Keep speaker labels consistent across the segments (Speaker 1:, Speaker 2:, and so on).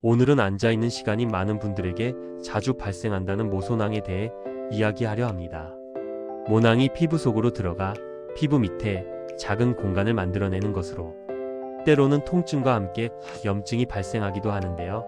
Speaker 1: 오늘은 앉아있는 시간이 많은 분들에게 자주 발생한다는 모손낭에 대해 이야기하려 합니다. 모낭이 피부 속으로 들어가 피부 밑에 작은 공간을 만들어내는 것으로 때로는 통증과 함께 염증이 발생하기도 하는데요.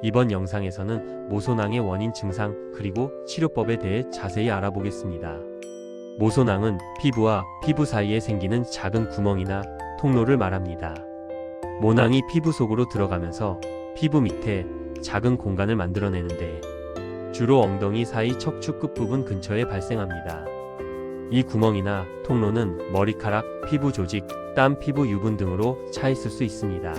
Speaker 1: 이번 영상에서는 모손낭의 원인, 증상, 그리고 치료법에 대해 자세히 알아보겠습니다. 모손낭은 피부와 피부 사이에 생기는 작은 구멍이나 통로를 말합니다. 모낭이 피부 속으로 들어가면서 피부 밑에 작은 공간을 만들어내는데 주로 엉덩이 사이 척추 끝부분 근처에 발생합니다. 이 구멍이나 통로는 머리카락, 피부 조직, 땀, 피부 유분 등으로 차 있을 수 있습니다.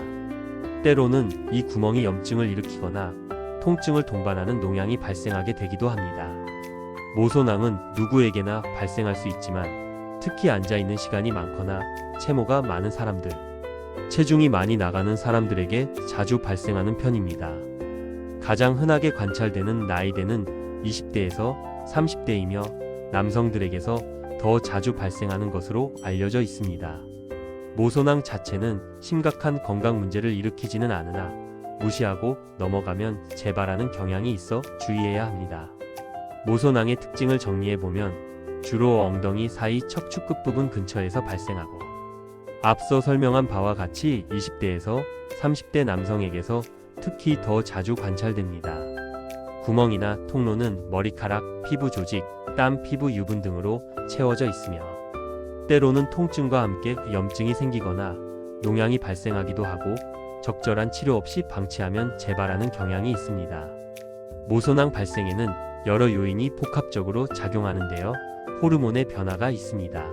Speaker 1: 때로는 이 구멍이 염증을 일으키거나 통증을 동반하는 농양이 발생하게 되기도 합니다. 모손낭은 누구에게나 발생할 수 있지만 특히 앉아있는 시간이 많거나 체모가 많은 사람들, 체중이 많이 나가는 사람들에게 자주 발생하는 편입니다. 가장 흔하게 관찰되는 나이대는 20대에서 30대이며 남성들에게서 더 자주 발생하는 것으로 알려져 있습니다. 모손낭 자체는 심각한 건강 문제를 일으키지는 않으나 무시하고 넘어가면 재발하는 경향이 있어 주의해야 합니다. 모손낭의 특징을 정리해보면 주로 엉덩이 사이 척추 끝부분 근처에서 발생하고 앞서 설명한 바와 같이 20대에서 30대 남성에게서 특히 더 자주 관찰됩니다. 구멍이나 통로는 머리카락, 피부 조직, 땀, 피부 유분 등으로 채워져 있으며 때로는 통증과 함께 염증이 생기거나 농양이 발생하기도 하고 적절한 치료 없이 방치하면 재발하는 경향이 있습니다. 모손낭 발생에는 여러 요인이 복합적으로 작용하는데요. 호르몬의 변화가 있습니다.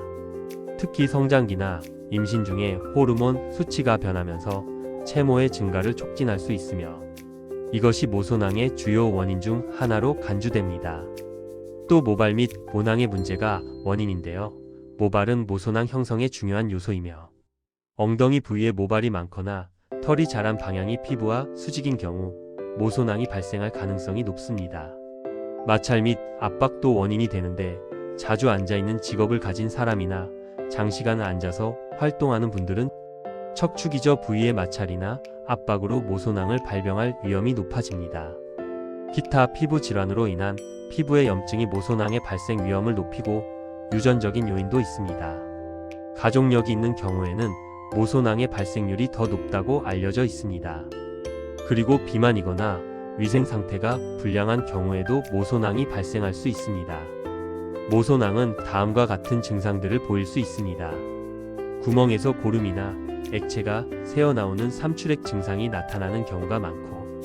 Speaker 1: 특히 성장기나 임신 중에 호르몬 수치가 변하면서 체모의 증가를 촉진할 수 있으며 이것이 모손낭의 주요 원인 중 하나로 간주됩니다. 또 모발 및 모낭의 문제가 원인인데요. 모발은 모손낭 형성의 중요한 요소이며 엉덩이 부위에 모발이 많거나 털이 자란 방향이 피부와 수직인 경우 모손낭이 발생할 가능성이 높습니다. 마찰 및 압박도 원인이 되는데 자주 앉아있는 직업을 가진 사람이나 장시간 앉아서 활동하는 분들은 척추기저 부위의 마찰이나 압박으로 모손낭을 발병할 위험이 높아집니다. 기타 피부 질환으로 인한 피부의 염증이 모손낭의 발생 위험을 높이고 유전적인 요인도 있습니다. 가족력이 있는 경우에는 모손낭의 발생률이 더 높다고 알려져 있습니다. 그리고 비만이거나 위생 상태가 불량한 경우에도 모손낭이 발생할 수 있습니다. 모손낭은 다음과 같은 증상들을 보일 수 있습니다. 구멍에서 고름이나 액체가 새어나오는 삼출액 증상이 나타나는 경우가 많고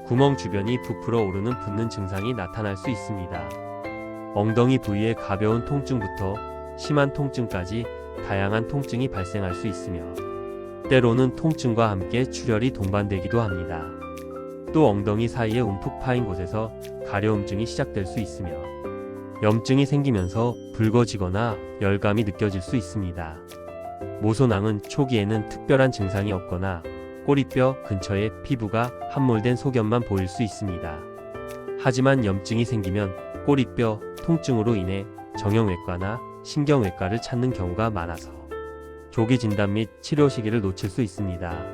Speaker 1: 구멍 주변이 부풀어 오르는 붓는 증상이 나타날 수 있습니다. 엉덩이 부위의 가벼운 통증부터 심한 통증까지 다양한 통증이 발생할 수 있으며 때로는 통증과 함께 출혈이 동반되기도 합니다. 또 엉덩이 사이에 움푹 파인 곳에서 가려움증이 시작될 수 있으며 염증이 생기면서 붉어지거나 열감이 느껴질 수 있습니다. 모손낭은 초기에는 특별한 증상이 없거나 꼬리뼈 근처에 피부가 함몰된 소견만 보일 수 있습니다. 하지만 염증이 생기면 꼬리뼈 통증으로 인해 정형외과나 신경외과를 찾는 경우가 많아서 조기 진단 및 치료 시기를 놓칠 수 있습니다.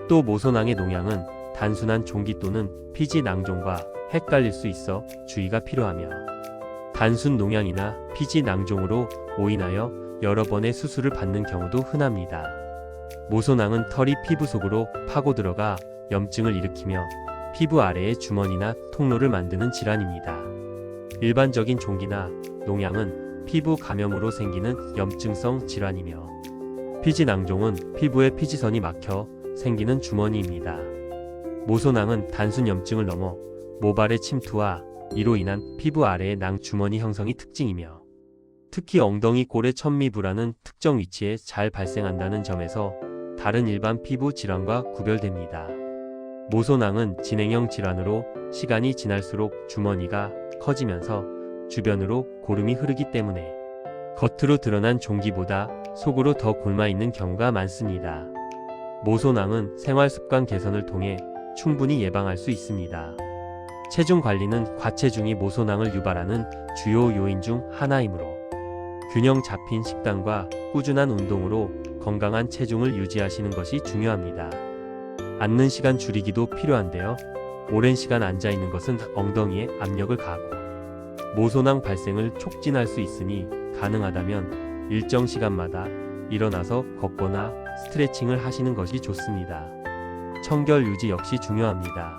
Speaker 1: 또 모손낭의 농양은 단순한 종기 또는 피지 낭종과 헷갈릴 수 있어 주의가 필요하며 단순 농양이나 피지 낭종으로 오인하여 여러 번의 수술을 받는 경우도 흔합니다. 모손낭은 털이 피부 속으로 파고 들어가 염증을 일으키며 피부 아래의 주머니나 통로를 만드는 질환입니다. 일반적인 종기나 농양은 피부 감염으로 생기는 염증성 질환이며 피지 낭종은 피부에 피지선이 막혀 생기는 주머니입니다. 모손낭은 단순 염증을 넘어 모발의 침투와 이로 인한 피부 아래의 낭주머니 형성이 특징이며 특히 엉덩이 꼴의 천미부라는 특정 위치에 잘 발생한다는 점에서 다른 일반 피부 질환과 구별됩니다. 모손낭은 진행형 질환으로 시간이 지날수록 주머니가 커지면서 주변으로 고름이 흐르기 때문에 겉으로 드러난 종기보다 속으로 더 곪아있는 경우가 많습니다. 모손낭은 생활습관 개선을 통해 충분히 예방할 수 있습니다. 체중 관리는 과체중이 모손낭을 유발하는 주요 요인 중 하나이므로 균형 잡힌 식단과 꾸준한 운동으로 건강한 체중을 유지하시는 것이 중요합니다. 앉는 시간 줄이기도 필요한데요. 오랜 시간 앉아 있는 것은 엉덩이에 압력을 가하고 모손낭 발생을 촉진할 수 있으니 가능하다면 일정 시간마다 일어나서 걷거나 스트레칭을 하시는 것이 좋습니다. 청결 유지 역시 중요합니다.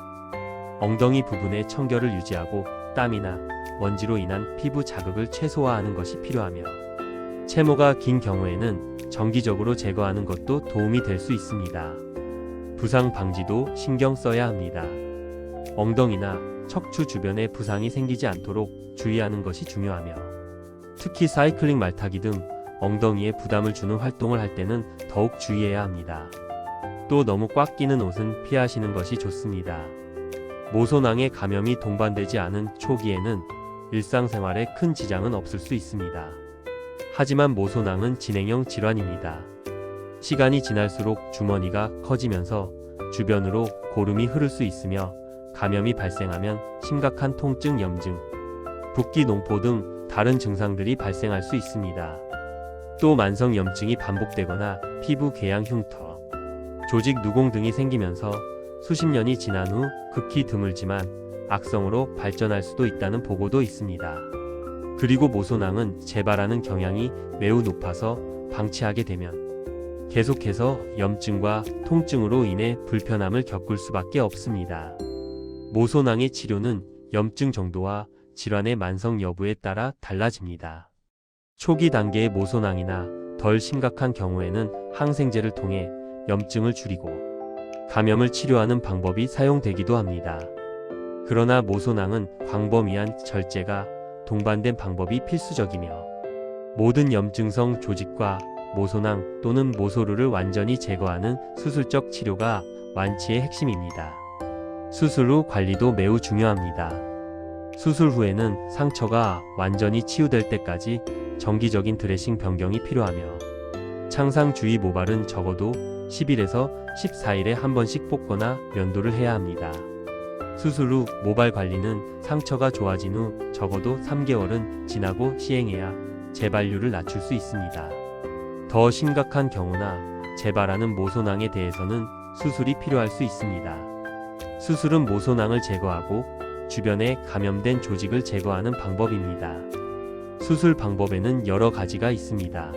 Speaker 1: 엉덩이 부분의 청결을 유지하고 땀이나 먼지로 인한 피부 자극을 최소화하는 것이 필요하며 채모가 긴 경우에는 정기적으로 제거하는 것도 도움이 될 수 있습니다. 부상 방지도 신경 써야 합니다. 엉덩이나 척추 주변에 부상이 생기지 않도록 주의하는 것이 중요하며 특히 사이클링 말타기 등 엉덩이에 부담을 주는 활동을 할 때는 더욱 주의해야 합니다. 또 너무 꽉 끼는 옷은 피하시는 것이 좋습니다. 모손낭에 감염이 동반되지 않은 초기에는 일상생활에 큰 지장은 없을 수 있습니다. 하지만 모손낭은 진행형 질환입니다. 시간이 지날수록 주머니가 커지면서 주변으로 고름이 흐를 수 있으며 감염이 발생하면 심각한 통증, 염증, 붓기, 농포 등 다른 증상들이 발생할 수 있습니다. 또 만성 염증이 반복되거나 피부 궤양 흉터, 조직 누공 등이 생기면서 수십 년이 지난 후 극히 드물지만 악성으로 발전할 수도 있다는 보고도 있습니다. 그리고 모손낭은 재발하는 경향이 매우 높아서 방치하게 되면 계속해서 염증과 통증으로 인해 불편함을 겪을 수밖에 없습니다. 모손낭의 치료는 염증 정도와 질환의 만성 여부에 따라 달라집니다. 초기 단계의 모손낭이나 덜 심각한 경우에는 항생제를 통해 염증을 줄이고 감염을 치료하는 방법이 사용되기도 합니다. 그러나 모손낭은 광범위한 절제가 동반된 방법이 필수적이며 모든 염증성 조직과 모손낭 또는 모소루를 완전히 제거하는 수술적 치료가 완치의 핵심입니다. 수술 후 관리도 매우 중요합니다. 수술 후에는 상처가 완전히 치유될 때까지 정기적인 드레싱 변경이 필요하며 창상 주위 모발은 적어도 10일에서 14일에 한 번씩 뽑거나 면도를 해야 합니다. 수술 후 모발 관리는 상처가 좋아진 후 적어도 3개월은 지나고 시행해야 재발률을 낮출 수 있습니다. 더 심각한 경우나 재발하는 모손낭에 대해서는 수술이 필요할 수 있습니다. 수술은 모손낭을 제거하고 주변에 감염된 조직을 제거하는 방법입니다. 수술 방법에는 여러 가지가 있습니다.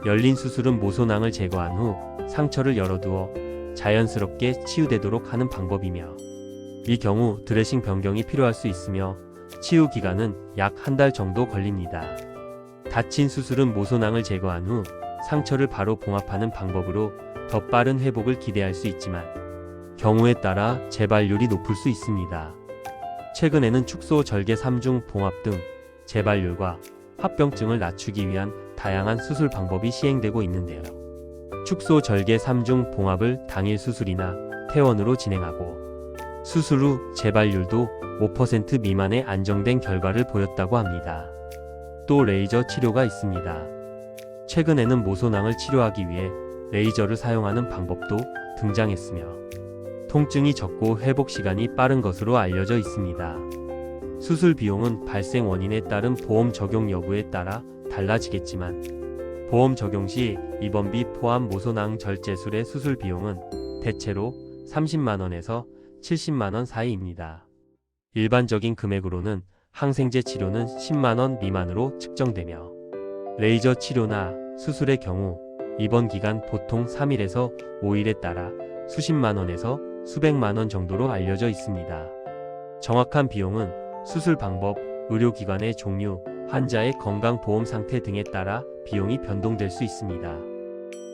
Speaker 1: 열린 수술은 모손낭을 제거한 후 상처를 열어두어 자연스럽게 치유되도록 하는 방법이며 이 경우 드레싱 변경이 필요할 수 있으며 치유 기간은 약 한 달 정도 걸립니다. 다친 수술은 모손낭을 제거한 후 상처를 바로 봉합하는 방법으로 더 빠른 회복을 기대할 수 있지만 경우에 따라 재발률이 높을 수 있습니다. 최근에는 축소 절개 3중 봉합 등 재발률과 합병증을 낮추기 위한 다양한 수술 방법이 시행되고 있는데요. 축소 절개 3중 봉합을 당일 수술이나 퇴원으로 진행하고 수술 후 재발률도 5% 미만의 안정된 결과를 보였다고 합니다. 또 레이저 치료가 있습니다. 최근에는 모손낭을 치료하기 위해 레이저를 사용하는 방법도 등장했으며 통증이 적고 회복 시간이 빠른 것으로 알려져 있습니다. 수술 비용은 발생 원인에 따른 보험 적용 여부에 따라 달라지겠지만 보험 적용 시 입원비 포함 모손낭 절제술의 수술 비용은 대체로 30만원에서 70만원 사이입니다. 일반적인 금액으로는 항생제 치료는 10만원 미만으로 측정되며 레이저 치료나 수술의 경우 입원 기간 보통 3일에서 5일에 따라 수십만원에서 수백만원 정도로 알려져 있습니다. 정확한 비용은 수술 방법, 의료기관의 종류, 환자의 건강보험 상태 등에 따라 비용이 변동될 수 있습니다.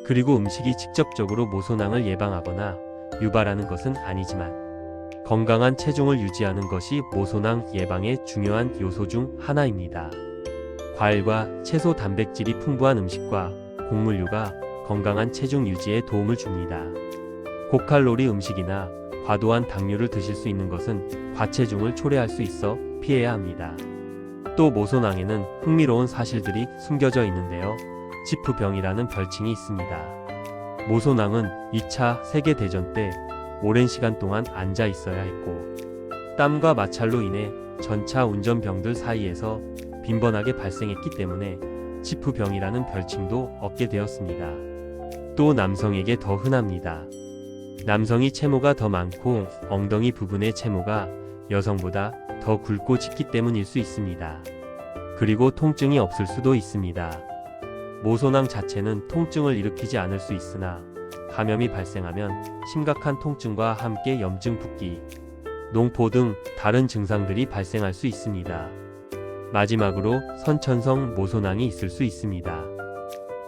Speaker 1: 그리고 음식이 직접적으로 모손낭을 예방하거나 유발하는 것은 아니지만 건강한 체중을 유지하는 것이 모손낭 예방의 중요한 요소 중 하나입니다. 과일과 채소 단백질이 풍부한 음식과 곡물류가 건강한 체중 유지에 도움을 줍니다. 고칼로리 음식이나 과도한 당류를 드실 수 있는 것은 과체중을 초래할 수 있어 피해야 합니다. 또 모손낭에는 흥미로운 사실들이 숨겨져 있는데요. 지프병이라는 별칭이 있습니다. 모손낭은 2차 세계대전 때 오랜 시간 동안 앉아 있어야 했고 땀과 마찰로 인해 전차 운전병들 사이에서 빈번하게 발생했기 때문에 지프병이라는 별칭도 얻게 되었습니다. 또 남성에게 더 흔합니다. 남성이 채모가 더 많고 엉덩이 부분의 채모가 여성보다 더 굵고 짙기 때문일 수 있습니다. 그리고 통증이 없을 수도 있습니다. 모소낭 자체는 통증을 일으키지 않을 수 있으나 감염이 발생하면 심각한 통증과 함께 염증, 붓기, 농포 등 다른 증상들이 발생할 수 있습니다. 마지막으로 선천성 모소낭이 있을 수 있습니다.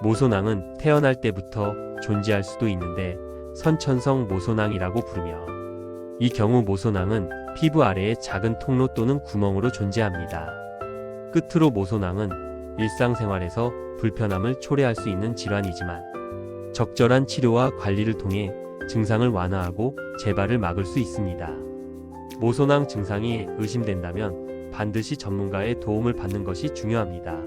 Speaker 1: 모소낭은 태어날 때부터 존재할 수도 있는데 선천성 모소낭이라고 부르며, 이 경우 모소낭은 피부 아래에 작은 통로 또는 구멍으로 존재합니다. 끝으로 모소낭은 일상생활에서 불편함을 초래할 수 있는 질환이지만 적절한 치료와 관리를 통해 증상을 완화하고 재발을 막을 수 있습니다. 모소낭 증상이 의심된다면 반드시 전문가의 도움을 받는 것이 중요합니다.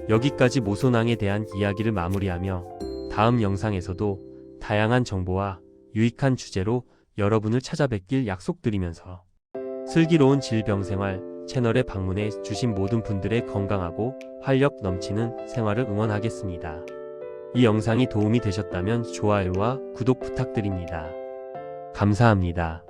Speaker 1: 여기까지 모소낭에 대한 이야기를 마무리하며 다음 영상에서도 다양한 정보와 유익한 주제로 여러분을 찾아뵙길 약속드리면서 슬기로운 질병생활 채널에 방문해 주신 모든 분들의 건강하고 활력 넘치는 생활을 응원하겠습니다. 이 영상이 도움이 되셨다면 좋아요와 구독 부탁드립니다. 감사합니다.